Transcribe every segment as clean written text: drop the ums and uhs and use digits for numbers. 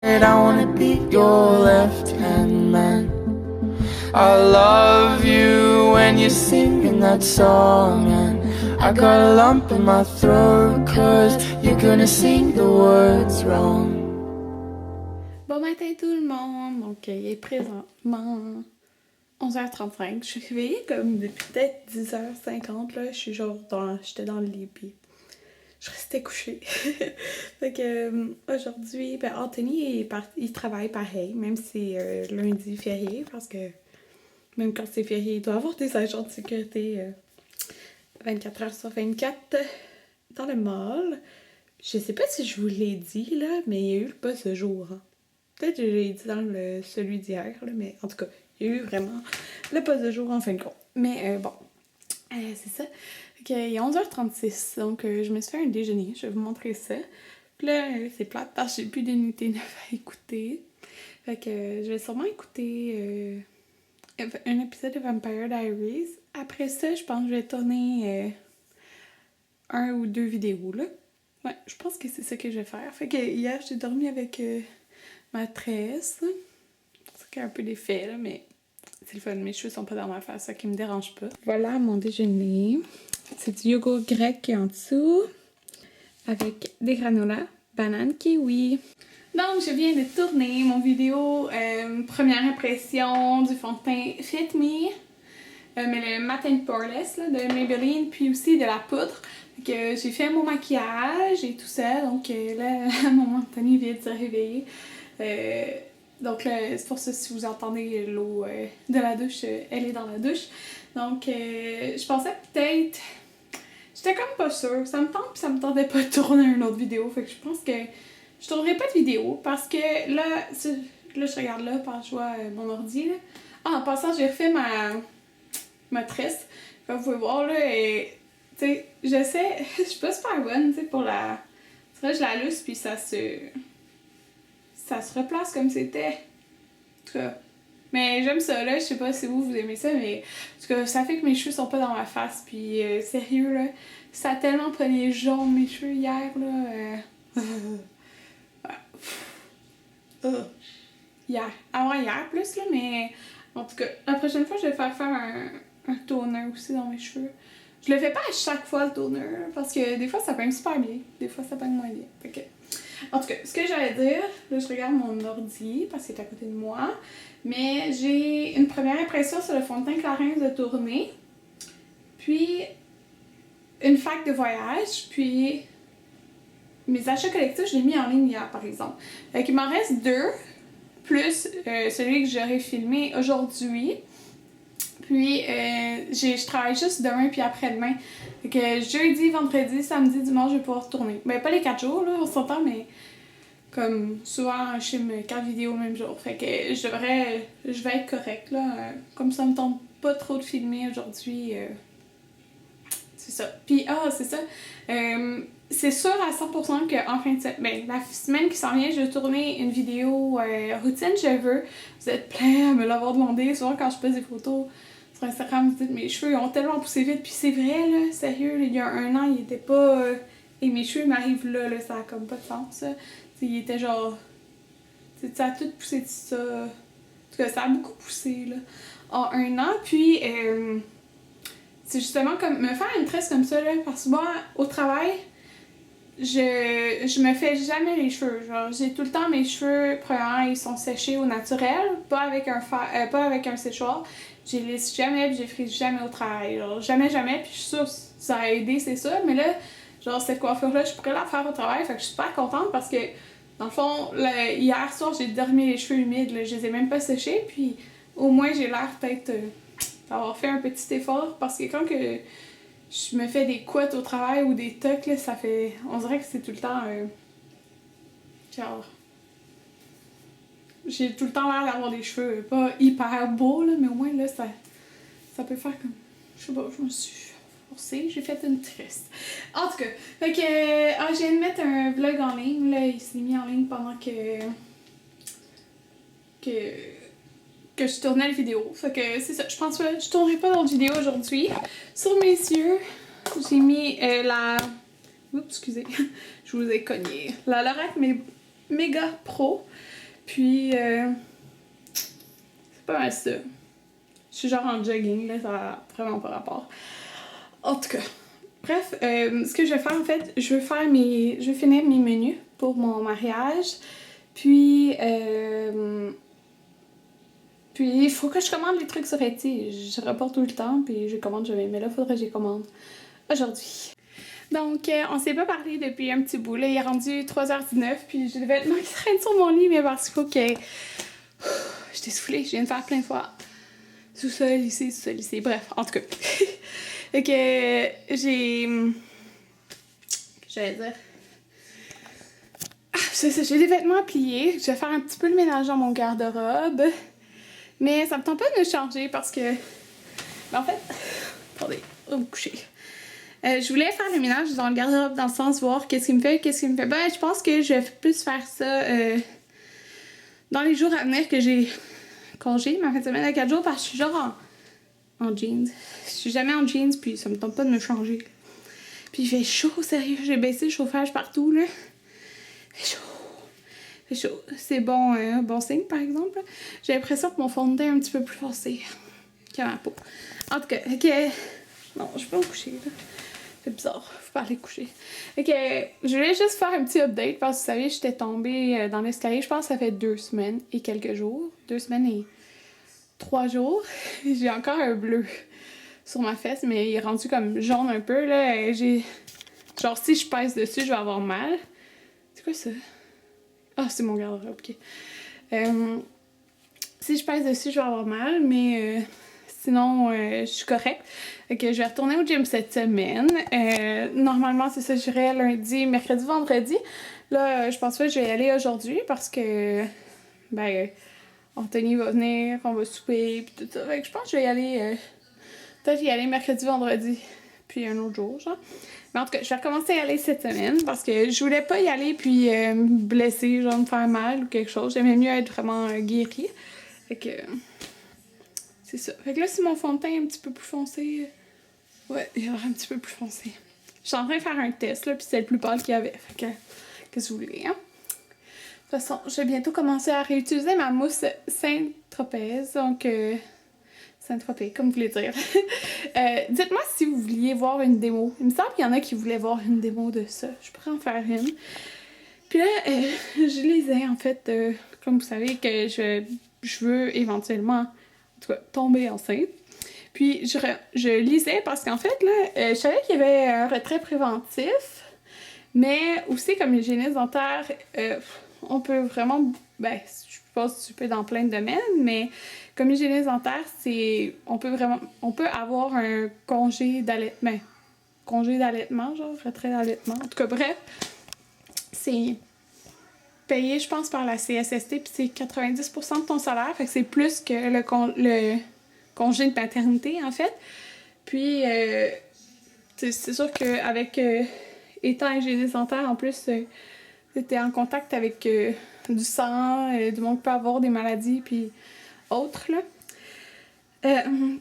I wanna be your left-hand man. I love you when you're singing that song, and I got a lump in my throat, cause you're gonna sing the words wrong. Bon matin tout le monde, donc il est présentement 11h35, je suis réveillée comme depuis peut-être 10h50, là, j'étais dans le lit puis je restais couchée. Fait que aujourd'hui, Anthony il travaille pareil, même si c'est lundi férié, parce que même quand c'est férié, il doit avoir des agents de sécurité 24h/24 dans le mall. Je sais pas si je vous l'ai dit, là, mais il y a eu le pas ce jour. Hein. Peut-être que je l'ai dit dans celui d'hier, là, mais en tout cas, il y a eu vraiment le pas de jour en fin de compte. Mais bon, c'est ça. Il est 11h36, donc je me suis fait un déjeuner, je vais vous montrer ça. Puis là, c'est plate parce que j'ai plus d'unité 9 à écouter. Fait que je vais sûrement écouter un épisode de Vampire Diaries. Après ça, je pense que je vais tourner un ou deux vidéos, là. Ouais, je pense que c'est ça que je vais faire. Fait que hier, j'ai dormi avec ma tresse. C'est qu'il y a un peu d'effet, là, mais c'est le fun. Mes cheveux sont pas dans ma face, ça qui me dérange pas. Voilà mon déjeuner. C'est du yogourt grec qui est en dessous, avec des granolas, banane, kiwi. Donc, je viens de tourner mon vidéo première impression du fond de teint Fit Me, mais le Matte Poreless là, de Maybelline, puis aussi de la poudre. J'ai fait mon maquillage et tout ça, donc là, mon Anthony vient de se réveiller. Donc là, c'est pour ça si vous entendez l'eau de la douche, elle est dans la douche. Donc, je pensais peut-être... J'étais comme pas sûre. Ça me tente puis ça me tentait pas de tourner une autre vidéo. Fait que je pense que je tournerai pas de vidéo parce que là je regarde là parce que je vois mon ordi. Là. Ah, en passant, j'ai refait ma tresse. Comme vous pouvez voir là, et tu sais, j'essaie... Je suis pas super bonne, tu sais, pour la... C'est vrai, je la lousse puis ça se replace comme c'était. En tout cas... Mais j'aime ça, là, je sais pas si vous aimez ça, mais en tout cas, ça fait que mes cheveux sont pas dans ma face, puis sérieux, là, ça a tellement pris jaune mes cheveux hier, là, hier, avant hier plus, là, mais en tout cas, la prochaine fois, je vais faire un toner aussi dans mes cheveux. Je le fais pas à chaque fois, le toner, parce que des fois, ça peigne super bien, des fois, ça peigne moins bien, fait que... En tout cas, ce que j'allais dire, là je regarde mon ordi parce qu'il est à côté de moi, mais j'ai une première impression sur le fond de teint Clarins de tournée, puis une fac de voyage, puis mes achats collectifs, je l'ai mis en ligne hier par exemple. Fait qu'il m'en reste deux, plus celui que j'aurais filmé aujourd'hui. Puis, je travaille juste demain puis après-demain. Fait que jeudi, vendredi, samedi, dimanche, je vais pouvoir tourner. Ben, pas les 4 jours, là, on s'entend, mais comme souvent, je filme 4 vidéos le même jour. Fait que je vais être correcte, là. Comme ça me tente pas trop de filmer aujourd'hui. C'est ça. Puis, c'est ça. C'est sûr à 100% qu'en fin de semaine, la semaine qui s'en vient, je vais tourner une vidéo routine cheveux. Vous êtes plein à me l'avoir demandé. Souvent, quand je pose des photos sur Instagram, vous dites mes cheveux ont tellement poussé vite. Puis c'est vrai, là, sérieux, il y a un an, ils étaient pas... et mes cheveux m'arrivent là, ça a comme pas de sens, ça. T'sais, ils étaient genre... ça a tout poussé de ça. En tout cas, ça a beaucoup poussé, là, en un an. Puis, c'est justement comme me faire une tresse comme ça, là, parce que moi, au travail, je me fais jamais les cheveux. Genre, j'ai tout le temps mes cheveux, premièrement, ils sont séchés au naturel, pas avec un séchoir. Je les lisse jamais, puis je les frise jamais au travail. Genre, jamais, jamais. Puis je suis sûre que ça a aidé, c'est ça. Mais là, genre, cette coiffure-là, je pourrais la faire au travail. Fait que je suis super contente parce que, dans le fond, hier soir, j'ai dormi les cheveux humides. Là, je les ai même pas séchés. Puis au moins, j'ai l'air peut-être d'avoir fait un petit effort. Parce que quand que je me fais des couettes au travail ou des tocs, là, ça fait... On dirait que c'est tout le temps... genre... J'ai tout le temps l'air d'avoir des cheveux pas hyper beaux, là, mais au moins, là, ça peut faire comme... Je sais pas, je me suis forcée, j'ai fait une tresse. En tout cas, fait que... je viens de mettre un vlog en ligne, là, il s'est mis en ligne pendant que je tournais la vidéo. Fait que c'est ça, je pense que je tournerai pas d'autres vidéos aujourd'hui. Sur mes yeux, j'ai mis la... Oups, excusez, je vous ai cogné. La Lorac méga pro. Puis, c'est pas mal ça. Je suis genre en jogging, là, ça a vraiment pas rapport. En tout cas, bref, ce que je vais faire en fait, je vais finir mes menus pour mon mariage. Puis il faut que je commande les trucs sur Etsy. Je reporte tout le temps, puis je commande jamais. Mais là, il faudrait que je les commande aujourd'hui. Donc, on s'est pas parlé depuis un petit bout. Là, il est rendu 3h19, puis j'ai des vêtements qui traînent sur mon lit, mais parce qu'il faut que... J'étais soufflée, je viens de faire plein de fois. Sous-sol ici, bref, en tout cas. Fait que j'allais dire... Ah, c'est ça, j'ai des vêtements à plier. Je vais faire un petit peu le ménage dans mon garde-robe. Mais ça me tente pas de me changer parce que... Ben, en fait... Attendez, on va me coucher. Je voulais faire le ménage dans le garde-robe dans le sens voir qu'est-ce qui me fait, qu'est-ce qui me fait. Ben, je pense que je vais plus faire ça dans les jours à venir que j'ai congé, ma fin de semaine à 4 jours, parce que je suis genre en jeans. Je suis jamais en jeans, puis ça me tente pas de me changer. Puis il fait chaud, sérieux. J'ai baissé le chauffage partout, là. Il fait chaud. C'est bon, bon signe, par exemple. J'ai l'impression que mon fond de teint est un petit peu plus foncé que ma peau. En tout cas, ok. Non, je vais pas me coucher, là. C'est bizarre, faut pas aller coucher. Ok, je voulais juste faire un petit update parce que vous savez, j'étais tombée dans l'escalier, je pense que ça fait 2 semaines et quelques jours. 2 semaines et 3 jours. J'ai encore un bleu sur ma fesse, mais il est rendu comme jaune un peu, là. Genre, si je pèse dessus, je vais avoir mal. C'est quoi ça? Ah, c'est mon garde-robe, ok. Si je pèse dessus, je vais avoir mal, mais... Sinon, je suis correcte. Okay, je vais retourner au gym cette semaine. Normalement, c'est ça, j'irai lundi, mercredi, vendredi. Là, je pense pas que je vais y aller aujourd'hui parce que, ben, Anthony va venir, on va souper, pis tout ça. Fait que je pense que je vais y aller, peut-être y aller mercredi, vendredi, puis un autre jour, genre. Mais en tout cas, je vais recommencer à y aller cette semaine parce que je voulais pas y aller puis me blesser, genre me faire mal ou quelque chose. J'aimais mieux être vraiment guérie. Fait que... C'est ça. Fait que là, si mon fond de teint est un petit peu plus foncé... Ouais, il est un petit peu plus foncé. Je suis en train de faire un test, là, puis c'est le plus pâle qu'il y avait. Fait que... Qu'est-ce que vous voulez, hein? De toute façon, je vais bientôt commencer à réutiliser ma mousse Saint-Tropez. Donc, Saint-Tropez, comme vous voulez dire. Dites-moi si vous vouliez voir une démo. Il me semble qu'il y en a qui voulaient voir une démo de ça. Je pourrais en faire une. Puis là, je lisais, en fait, comme vous savez, que je veux éventuellement... En tout cas, tomber enceinte. Puis je lisais parce qu'en fait, là, je savais qu'il y avait un retrait préventif, mais aussi comme l'hygiéniste dentaire, on peut vraiment, ben, je pense que tu peux dans plein de domaines, mais comme hygiéniste dentaire, on peut avoir un congé d'allaitement, genre retrait d'allaitement. En tout cas, bref, c'est payé, je pense, par la CSST, puis c'est 90% de ton salaire, fait que c'est plus que le congé de paternité, en fait. Puis, c'est sûr qu'avec étant hygiéniste dentaire, en plus, t'es en contact avec du sang, du monde qui peut avoir des maladies, puis autres, là.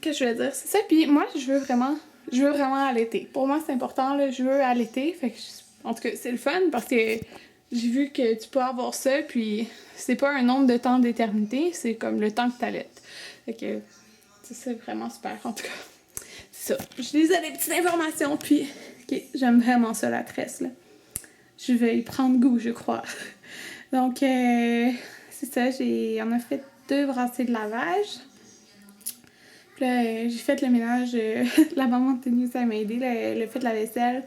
Qu'est-ce que je voulais dire? C'est ça, puis moi, je veux vraiment allaiter. Pour moi, c'est important, là, je veux allaiter, fait que, en tout cas, c'est le fun, parce que j'ai vu que tu peux avoir ça, puis c'est pas un nombre de temps d'éternité, c'est comme le temps que t'allaites. Fait que c'est vraiment super, en tout cas. C'est ça. Je lisais des petites informations, puis ok, j'aime vraiment ça, la tresse, là. Je vais y prendre goût, je crois. Donc, c'est ça, on a fait 2 brassées de lavage. Puis là, j'ai fait le ménage, la maman de tenue, ça m'a aidé, le fait de la vaisselle.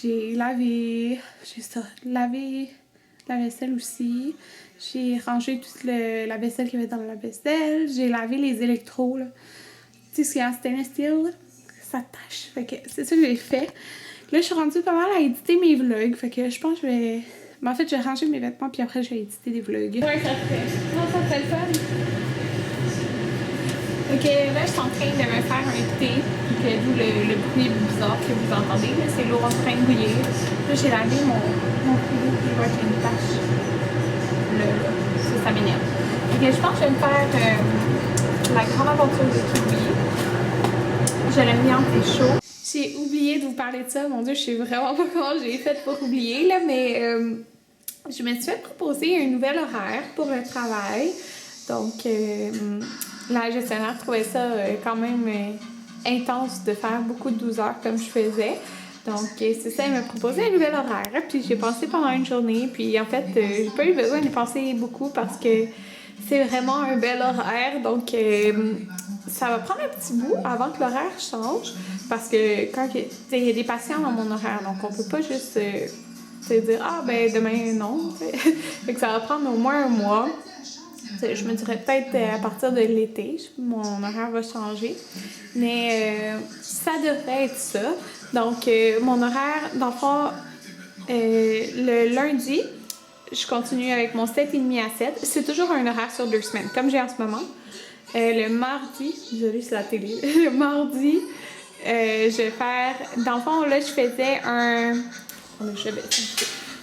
J'ai lavé la vaisselle aussi. J'ai rangé toute la vaisselle qu'il y avait dans la vaisselle. J'ai lavé les électros, là. Tu sais, ce qu'il y a en stainless steel, là, ça tâche. Fait que c'est ça que j'ai fait. Là, je suis rendue pas mal à éditer mes vlogs. Fait que je pense que je vais... Mais en fait, je vais ranger mes vêtements puis après, je vais éditer des vlogs. Ouais, ça fait. Non, ça fait le fun. Ok, là, je suis en train de me faire un thé. D'où le bruit bizarre que vous entendez. C'est l'eau en train de bouillir. Là, j'ai lavé mon frigo puis je vois qu'il y a une tache. Ça m'énerve. Ok, je pense que je vais me faire la grande aventure de kiwi. Je l'ai mis en thé chaud. J'ai oublié de vous parler de ça. Mon Dieu, je sais vraiment pas comment j'ai fait pour oublier, là, mais je me suis fait proposer un nouvel horaire pour le travail. Donc, la gestionnaire trouvait ça quand même intense de faire beaucoup de 12 heures comme je faisais. Donc, c'est ça, elle m'a proposé un nouvel horaire. Puis, j'ai pensé pendant une journée. Puis, en fait, j'ai pas eu besoin de penser beaucoup parce que c'est vraiment un bel horaire. Donc, ça va prendre un petit bout avant que l'horaire change. Parce que quand il y a des patients dans mon horaire, donc on peut pas juste dire ah ben demain non. Fait que ça va prendre au moins un mois. Je me dirais peut-être à partir de l'été, mon horaire va changer. Mais ça devrait être ça. Donc, mon horaire, dans le fond, le lundi, je continue avec mon 7h30 à 7. C'est toujours un horaire sur 2 semaines, comme j'ai en ce moment. Le mardi, désolée, c'est la télé. Le mardi, je vais faire. Dans le fond, là, je faisais un.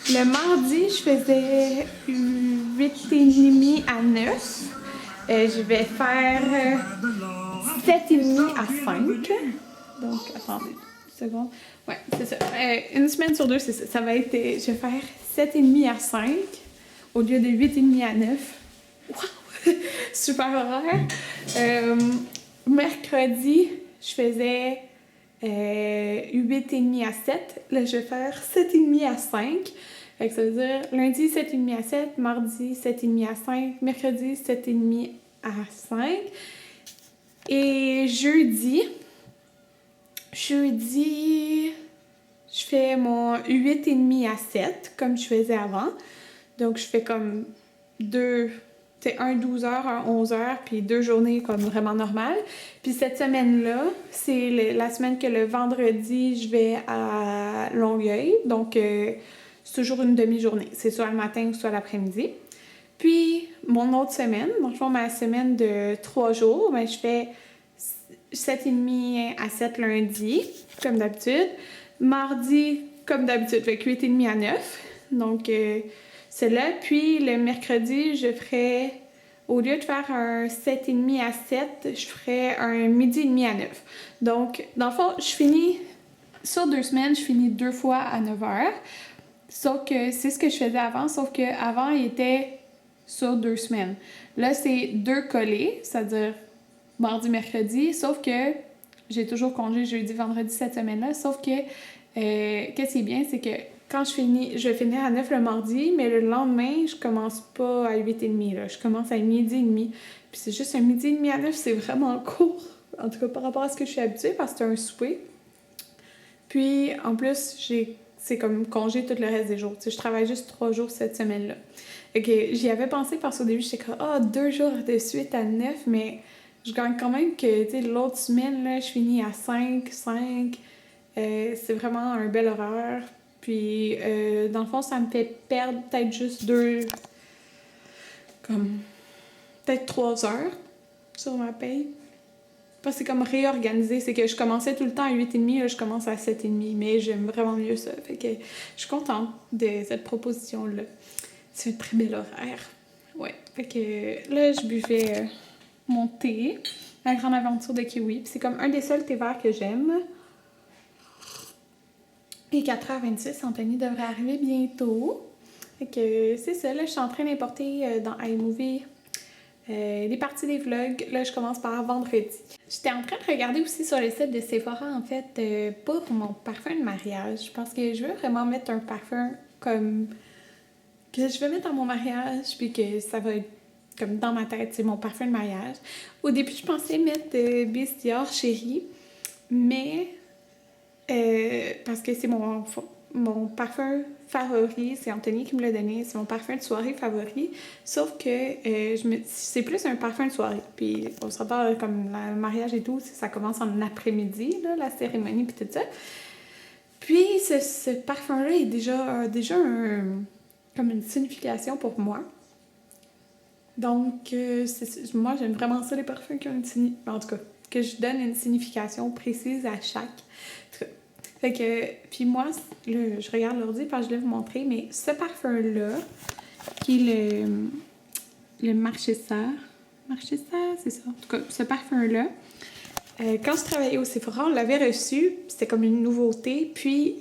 Le mardi, je faisais 8h30 à 9. Je vais faire 7h30 à 5. Donc, attendez une seconde. Ouais, c'est ça. Une semaine sur 2, c'est ça. Ça va être. Je vais faire 7h30 à 5 au lieu de 8h30 à 9. Wow! Super horaire. Mercredi, je faisais 8h30 à 7. Là, je vais faire 7h30 à 5. Fait que ça veut dire lundi 7h30 à 7, mardi 7h30 à 5, mercredi 7h30 à 5. Et jeudi, je fais mon 8h30 à 7, comme je faisais avant. Donc, je fais comme un 12 heures, un 11 heures, puis 2 journées comme vraiment normales. Puis cette semaine-là, c'est la semaine que le vendredi, je vais à Longueuil. Donc, c'est toujours une demi-journée. C'est soit le matin ou soit l'après-midi. Puis, mon autre semaine, dans le fond, ma semaine de 3 jours, ben, je fais 7h30 à 7 lundi, comme d'habitude. Mardi, comme d'habitude, fait que 8h30 à 9. Donc, c'est là. Puis, le mercredi, je ferai, au lieu de faire un 7h30 à 7, je ferai un midi et demi à 9. Donc, dans le fond, je finis, sur 2 semaines, je finis 2 fois à 9 heures. Sauf que c'est ce que je faisais avant, sauf qu'avant, il était sur 2 semaines. Là, c'est 2 collés, c'est-à-dire mardi, mercredi, sauf que j'ai toujours congé jeudi, vendredi cette semaine-là, sauf que qu'est-ce qui est bien, c'est que quand je vais finir à 9 le mardi, mais le lendemain, je commence pas à 8h30, là, je commence à midi et demi. Puis c'est juste un midi et demi à 9, c'est vraiment court, en tout cas par rapport à ce que je suis habituée, parce que c'est un souper. Puis, en plus, c'est comme congé tout le reste des jours. Tu sais, je travaille juste 3 jours cette semaine-là. Ok, j'y avais pensé parce qu'au début, j'étais comme, 2 jours de suite à 9, mais je gagne quand même que, tu sais, l'autre semaine, là, je finis à 5. C'est vraiment un bel horaire. Puis, dans le fond, ça me fait perdre peut-être juste peut-être 3 heures sur ma paye. Parce que c'est comme réorganisé, c'est que je commençais tout le temps à 8h30, là, je commence à 7h30, mais j'aime vraiment mieux ça. Fait que je suis contente de cette proposition-là. C'est un très bel horaire. Ouais. Fait que là, je buvais mon thé, la grande aventure de kiwi. Puis c'est comme un des seuls thés verts que j'aime. Et 4h26, Anthony devrait arriver bientôt. Fait que c'est ça, là, je suis en train d'importer dans iMovie les parties des vlogs. Là, je commence par vendredi. J'étais en train de regarder aussi sur le site de Sephora, en fait, pour mon parfum de mariage. Parce que je veux vraiment mettre un parfum comme que je vais mettre à mon mariage, puis que ça va être comme dans ma tête, c'est mon parfum de mariage. Au début, je pensais mettre Bis Dior Chérie, mais parce que c'est mon parfum favori, c'est Anthony qui me l'a donné, c'est mon parfum de soirée favori, sauf que c'est plus un parfum de soirée, puis on s'entend comme le mariage et tout, ça commence en après-midi, là, la cérémonie puis tout ça. Puis ce parfum-là est déjà comme une signification pour moi. Donc, moi, j'aime vraiment ça, les parfums qui ont en tout cas, que je donne une signification précise à chaque. En tout cas, fait que, puis moi, là, je regarde l'ordi, parce que je vais vous montrer, mais ce parfum-là, qui est le Marchesa, c'est ça, en tout cas, ce parfum-là, Quand je travaillais au Sephora, on l'avait reçu, c'était comme une nouveauté. Puis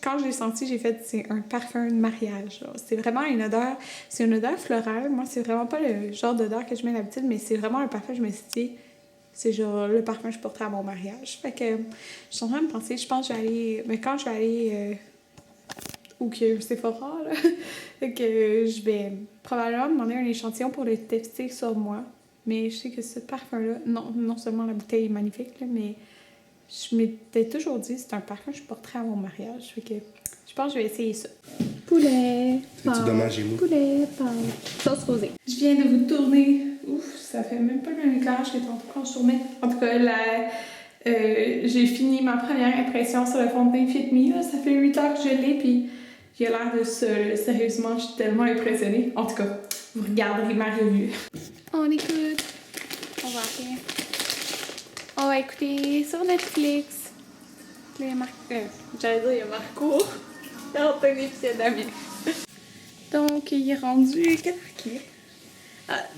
quand je l'ai senti, j'ai fait c'est un parfum de mariage. C'est vraiment une odeur, c'est une odeur florale. Moi, c'est vraiment pas le genre d'odeur que je mets d'habitude, mais c'est vraiment un parfum. Je me suis dit, c'est genre le parfum que je porterai à mon mariage. Fait que je suis en train de penser, je pense que je vais aller, mais quand je vais aller où qu'il y a un Sephora, là, fait que je vais probablement demander un échantillon pour le tester sur moi. Mais je sais que ce parfum-là, non seulement la bouteille est magnifique, là, mais je m'étais toujours dit c'est un parfum que je porterais à mon mariage. Fait que je pense que je vais essayer ça. Poulet, C'est dommage, j'ai mou. poulet, pâte, sauce rosée. Je viens de vous tourner. Ouf, ça fait même pas le même éclairage que tantôt quand je tournais. En tout cas, j'ai fini ma première impression sur le fond de teint Fit Me. Là. Ça fait 8 heures que je l'ai, puis il a l'air de ça. Là. Sérieusement, je suis tellement impressionnée. En tout cas, vous regarderez ma revue. On écoute. On va rien. On va écouter sur Netflix. J'allais dire, il y a Marco. Il y a Anthony et Damien. Donc, il est rendu. Quelle heure qu'il est?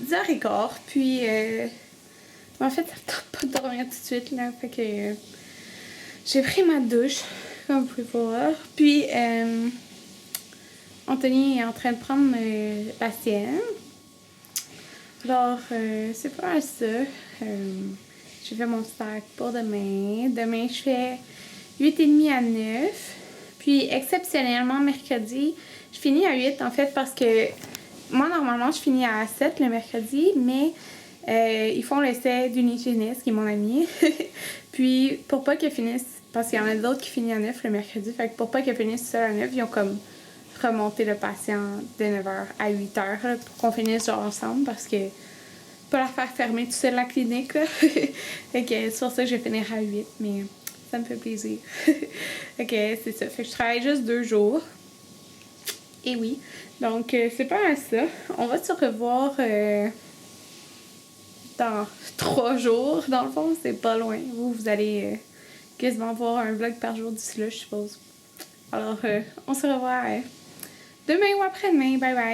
10h15. Puis, en fait, ça me tente pas de dormir tout de suite. Là, fait que j'ai pris ma douche, comme vous pouvez voir. Puis, Anthony est en train de prendre la sienne. Alors, c'est pas mal ça. J'ai fait mon sac pour demain. Demain, je fais 8h30 à 9. Puis, exceptionnellement, mercredi, je finis à 8 en fait parce que moi, normalement, je finis à 7 le mercredi, mais ils font l'essai d'une hygiéniste qui est mon amie. Puis, pour pas qu'elle finisse, parce qu'il y en a d'autres qui finissent à 9 le mercredi, fait que pour pas qu'elle finisse seule à 9, ils ont comme remonté le patient de 9h à 8h là, pour qu'on finisse genre ensemble parce que pas la faire fermer toute seule la clinique là. Fait que c'est pour ça que je vais finir à 8, mais ça me fait plaisir. Fait que c'est ça. Fait que je travaille juste 2 jours. Et oui. Donc c'est pas mal ça. On va se revoir dans 3 jours. Dans le fond, c'est pas loin. Vous allez quasiment voir un vlog par jour d'ici là, je suppose. Alors, on se revoit demain ou après-demain. Bye bye!